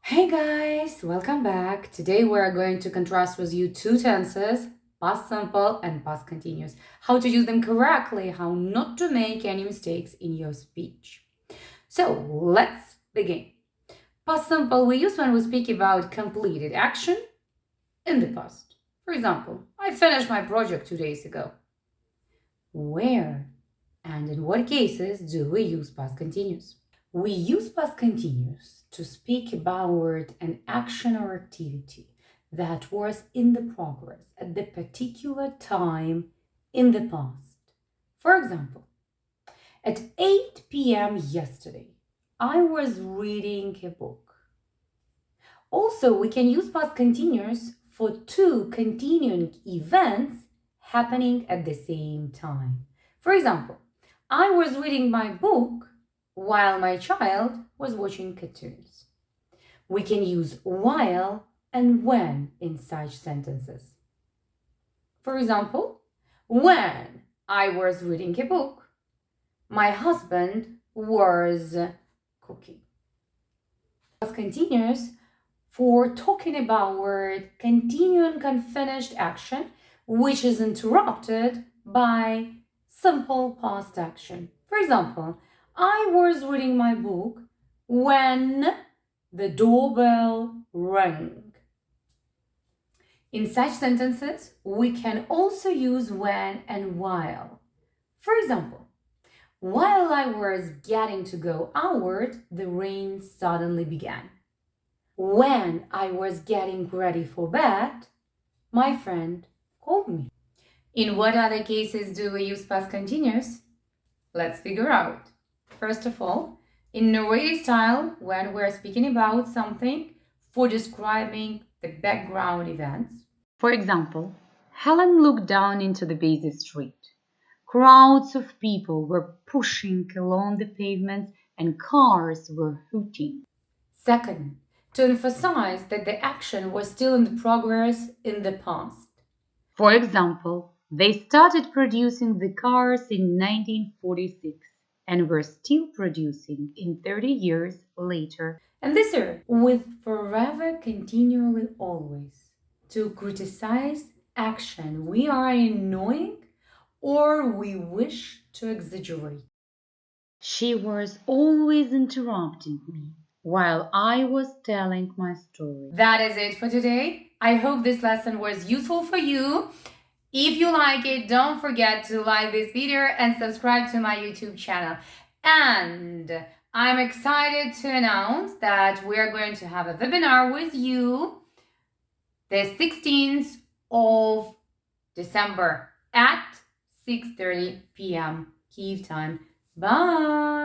Hey guys, welcome back. Today we are going to contrast with you two tenses, past simple and past continuous. How to use them correctly, how not to make any mistakes in your speech. So let's begin. Past simple we use when we speak about completed action in the past. For example, I finished my project 2 days ago. Where and in what cases do we use past continuous? We use past continuous to speak about an action or activity that was in the progress at the particular time in the past. For example, at 8 p.m. yesterday, I was reading a book. Also, we can use past continuous for two continuing events happening at the same time. For example, I was reading my book while my child was watching cartoons. We can use while and when in such sentences. For example, when I was reading a book, my husband was cooking. Past continuous for talking about continuing unfinished action which is interrupted by simple past action. For example, I was reading my book when the doorbell rang. In such sentences, we can also use when and while. For example, while I was getting to go out, the rain suddenly began. When I was getting ready for bed, my friend called me. In what other cases do we use past continuous? Let's figure out. First of all, in narrative style, when we're speaking about something for describing the background events. For example, Helen looked down into the busy street. Crowds of people were pushing along the pavements and cars were hooting. Second, to emphasize that the action was still in progress in the past. For example, they started producing the cars in 1946 and were still producing in 30 years later. And this year, with forever, continually, always. To criticize action we are annoying or we wish to exaggerate. She was always interrupting me while I was telling my story. That is it for today. I hope this lesson was useful for you. If you like it, don't forget to like this video and subscribe to my YouTube channel. And I'm excited to announce that we are going to have a webinar with you the 16th of December at 6:30 p.m. Kyiv time. Bye!